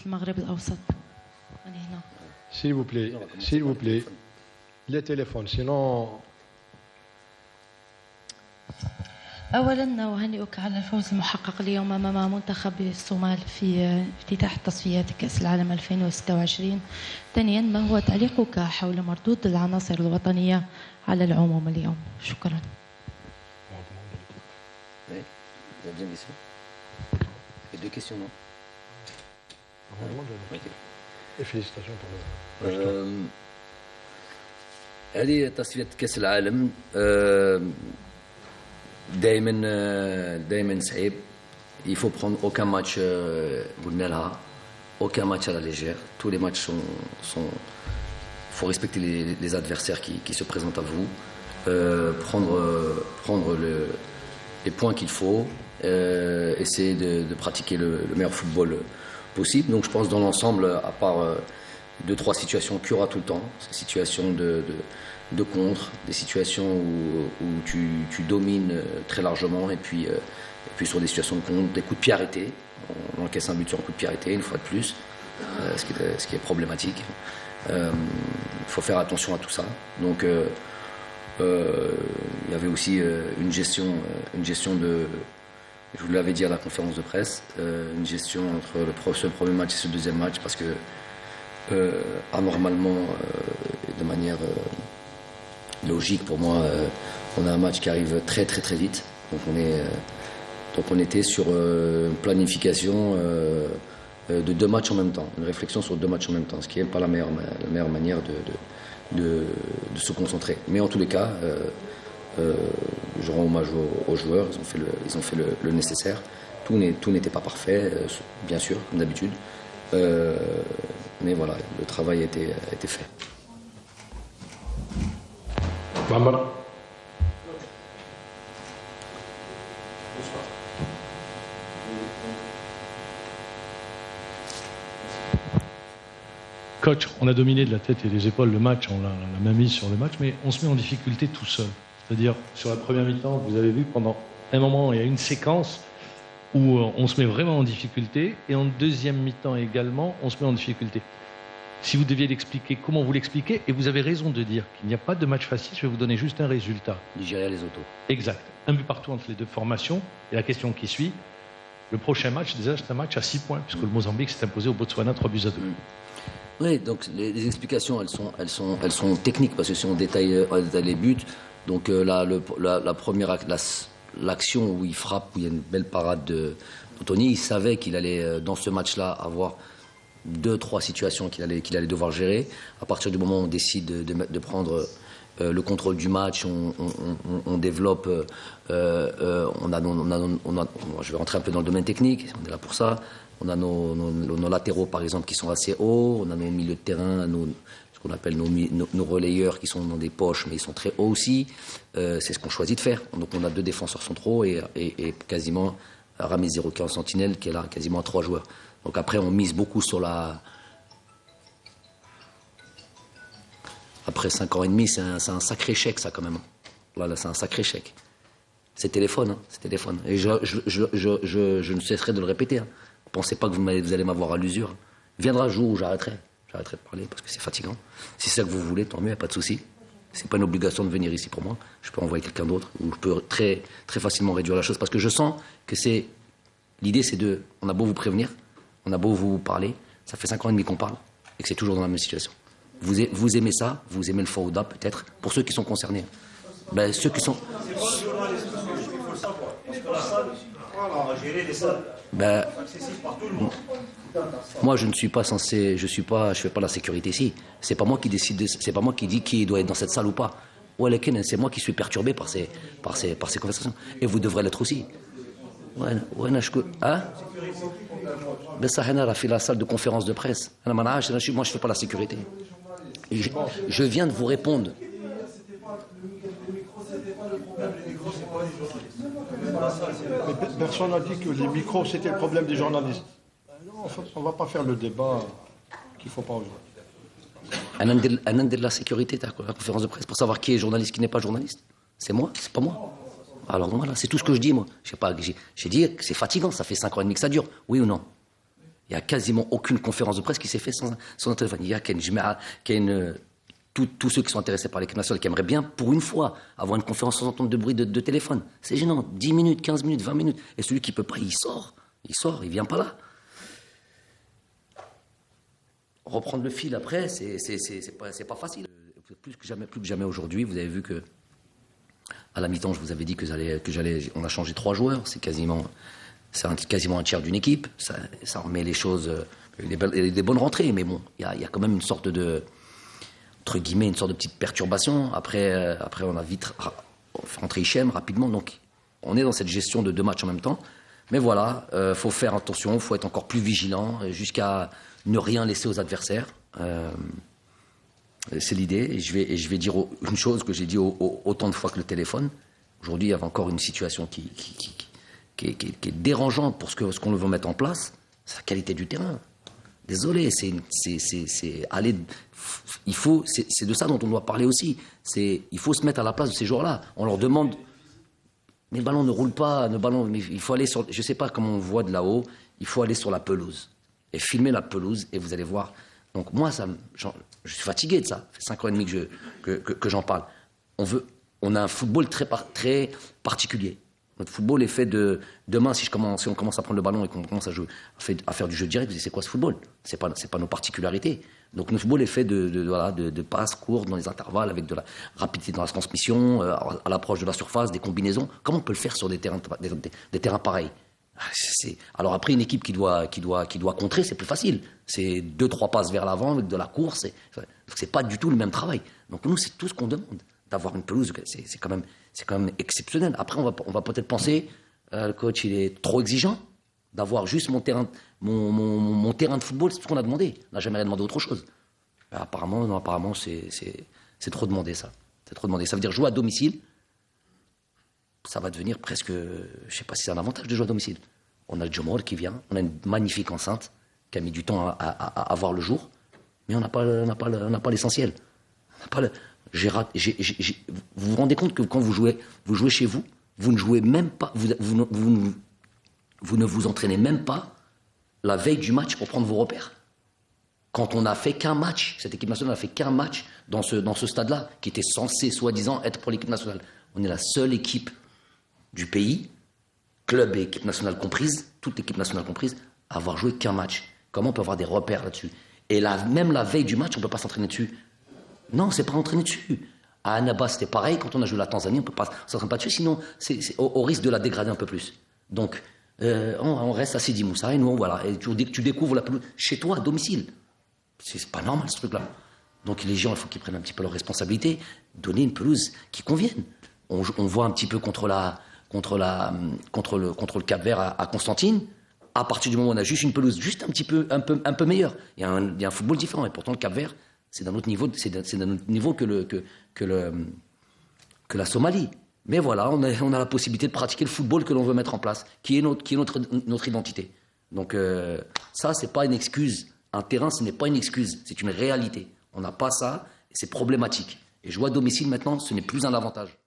في المغرب الأوسط من هنا. s'il vous plaît, les téléphones, sinon... أولا أهنئك على الفوز المحقق اليوم أمام منتخب الصومال في افتتاح تصفيات كأس العالم 2026. ثانيا، ما هو تعليقك حول مردود العناصر الوطنية على العموم اليوم؟ شكرا. هذه تصفية كأس العالم دائما صعيب. Il faut prendre aucun match قلنا لها aucun match à la légère. Tous les matchs sont faut respecter les adversaires qui se présentent à vous, prendre les points qu'il faut, essayer de pratiquer le meilleur football possible. Donc je pense dans l'ensemble, à part 2-3 situations qu'il y aura tout le temps, ces situations de contre, des situations où tu domines très largement, et puis sur des situations de contre, des coups de pied arrêtés. On encaisse un but sur un coup de pied arrêté, une fois de plus, ce qui est problématique. Il faut faire attention à tout ça. Donc il y avait aussi une gestion de, je vous l'avais dit à la conférence de presse, une gestion entre ce premier match et ce deuxième match, parce que anormalement, de manière logique pour moi, on a un match qui arrive très très très vite. Donc on était sur une planification de 2 matchs en même temps, une réflexion sur 2 matchs en même temps, ce qui n'est pas la meilleure manière de se concentrer. Mais en tous les cas, je rends hommage aux joueurs, ils ont fait le nécessaire. Tout n'était pas parfait, bien sûr, comme d'habitude. Mais voilà, le travail a été fait. Mohamed. Coach, on a dominé de la tête et des épaules le match, on l'a même mis sur le match, mais on se met en difficulté tout seul. C'est-à-dire, sur la première mi-temps, vous avez vu, pendant un moment, il y a une séquence où on se met vraiment en difficulté, et en deuxième mi-temps également, on se met en difficulté. Si vous deviez l'expliquer, comment vous l'expliquez? Et vous avez raison de dire qu'il n'y a pas de match facile, je vais vous donner juste un résultat. Nigeria, les autos. Exact. Un but partout entre les deux formations. Et la question qui suit, le prochain match, déjà, c'est un match à 6 points, puisque le Mozambique s'est imposé au Botswana 3-2. Oui, donc les explications, elles sont techniques, parce que si on détaille les buts, donc la première l'action où il frappe, où il y a une belle parade de Tony, il savait qu'il allait dans ce match-là avoir 2-3 situations qu'il allait devoir gérer. À partir du moment où on décide de prendre le contrôle du match, on développe, je vais rentrer un peu dans le domaine technique, on est là pour ça. On a nos latéraux, par exemple, qui sont assez hauts. On a nos milieux de terrain, ce qu'on appelle nos relayeurs, qui sont dans des poches, mais ils sont très hauts aussi. C'est ce qu'on choisit de faire. Donc on a 2 défenseurs centraux et quasiment Rami Zero qui est en sentinelle, qui est là quasiment à 3 joueurs. Donc après, on mise beaucoup sur la... Après 5 ans et demi, c'est un sacré chèque, ça, quand même. Là, c'est un sacré chèque. C'est téléphone, hein, c'est téléphone. Et je ne cesserai de le répéter, hein. Pensez pas que vous allez m'avoir à l'usure. Viendra un jour où j'arrêterai de parler parce que c'est fatigant. Si c'est ça que vous voulez, tant mieux, y a pas de souci. C'est pas une obligation de venir ici pour moi. Je peux envoyer quelqu'un d'autre ou je peux très très facilement réduire la chose parce que je sens que l'idée, c'est on a beau vous prévenir, on a beau vous parler, ça fait 5 ans et demi qu'on parle et que c'est toujours dans la même situation. Vous aimez ça, vous aimez le Fawda peut-être, pour ceux qui sont concernés. Ben, ceux qui sont... Ben, moi je ne suis pas censé, je fais pas la sécurité ici. C'est pas moi qui décide, c'est pas moi qui dis qui doit être dans cette salle ou pas. C'est moi qui suis perturbé par ces conversations. Et vous devrez l'être aussi. Hein? Ben ça a fait la salle de conférence de presse. Moi je fais pas la sécurité. Je viens de vous répondre. Mais personne n'a dit que les micros, c'était le problème des journalistes. Non, on ne va pas faire le débat qu'il ne faut pas aujourd'hui. Un de la sécurité, la conférence de presse, pour savoir qui est journaliste, qui n'est pas journaliste. C'est moi, c'est pas moi. Alors voilà, c'est tout ce que je dis, moi. J'ai dit que c'est fatigant, ça fait 5 ans et demi que ça dure. Oui ou non? Il n'y a quasiment aucune conférence de presse qui s'est faite sans un téléphone. Il y a tous ceux qui sont intéressés par l'équipe nationale qui aimeraient bien, pour une fois, avoir une conférence sans entendre de bruit de téléphone. C'est gênant. 10 minutes, 15 minutes, 20 minutes. Et celui qui ne peut pas, il sort. Il vient pas là. Reprendre le fil après, c'est pas facile. Plus que jamais aujourd'hui, vous avez vu que à la mi-temps, je vous avais dit on a changé 3 joueurs. C'est quasiment un tiers d'une équipe. Ça remet les choses. Il y a des bonnes rentrées, mais bon, il y a quand même une sorte de, entre guillemets, une sorte de petite perturbation. Après on a vite fait rentrer Hichem rapidement. Donc, on est dans cette gestion de 2 matchs en même temps. Mais voilà, faut faire attention, faut être encore plus vigilant, jusqu'à ne rien laisser aux adversaires. C'est l'idée. Et je vais dire une chose que j'ai dit autant de fois que le téléphone. Aujourd'hui, il y a encore une situation qui est dérangeante pour ce qu'on veut mettre en place. C'est la qualité du terrain. Désolé, c'est de ça dont on doit parler aussi. Il faut se mettre à la place de ces joueurs-là. On leur demande, mais le ballon ne roule pas, mais il faut aller sur, je sais pas comment on voit de là-haut, il faut aller sur la pelouse et filmer la pelouse et vous allez voir. Donc moi, je suis fatigué de ça. Ça fait 5 ans et demi que j'en parle. On a un football très particulier. Notre football est fait de demain. Si on commence à prendre le ballon et qu'on commence à faire du jeu direct, vous dites c'est quoi ce football ? C'est pas nos particularités. Donc notre football est fait de passes courtes dans les intervalles avec de la rapidité dans la transmission, à l'approche de la surface, des combinaisons. Comment on peut le faire sur des terrains pareils ? Alors après, une équipe qui doit contrer, c'est plus facile. C'est 2-3 passes vers l'avant avec de la course. C'est pas du tout le même travail. Donc nous, c'est tout ce qu'on demande. D'avoir une pelouse, c'est quand même exceptionnel. Après, on va peut-être penser, le coach, il est trop exigeant, d'avoir juste mon terrain de football, c'est ce qu'on a demandé. On n'a jamais demandé autre chose. Apparemment, c'est trop demandé, ça. C'est trop demandé. Ça veut dire jouer à domicile, ça va devenir presque, je sais pas si c'est un avantage de jouer à domicile. On a le Jomol qui vient, on a une magnifique enceinte qui a mis du temps à voir le jour, mais on n'a pas l'essentiel. Vous vous rendez compte que quand vous jouez chez vous, vous ne jouez même pas, vous ne vous entraînez même pas la veille du match pour prendre vos repères. Quand on n'a fait qu'un match, cette équipe nationale n'a fait qu'un match dans ce stade-là, qui était censé, soi-disant, être pour l'équipe nationale. On est la seule équipe du pays, club et équipe nationale comprise, toute équipe nationale comprise, à avoir joué qu'un match. Comment on peut avoir des repères là-dessus ? Et même la veille du match, on ne peut pas s'entraîner dessus. Non, c'est pas entraîné dessus. À Annaba, c'était pareil. Quand on a joué la Tanzanie, on ne s'entraîne pas dessus, sinon c'est au risque de la dégrader un peu plus. Donc, on reste à Sidi Moussa et nous, voilà. Et tu découvres la pelouse chez toi, à domicile. C'est pas normal, ce truc-là. Donc, les gens, il faut qu'ils prennent un petit peu leurs responsabilités, donner une pelouse qui convienne. On voit un petit peu contre le Cap-Vert à Constantine. À partir du moment où on a juste une pelouse juste un peu meilleure, il y a un football différent. Et pourtant, le Cap-Vert, c'est d'un autre niveau, que la Somalie. Mais voilà, on a la possibilité de pratiquer le football que l'on veut mettre en place, qui est notre identité. Donc ça, c'est pas une excuse. Un terrain, ce n'est pas une excuse, c'est une réalité. On n'a pas ça, et c'est problématique. Et jouer à domicile maintenant, ce n'est plus un avantage.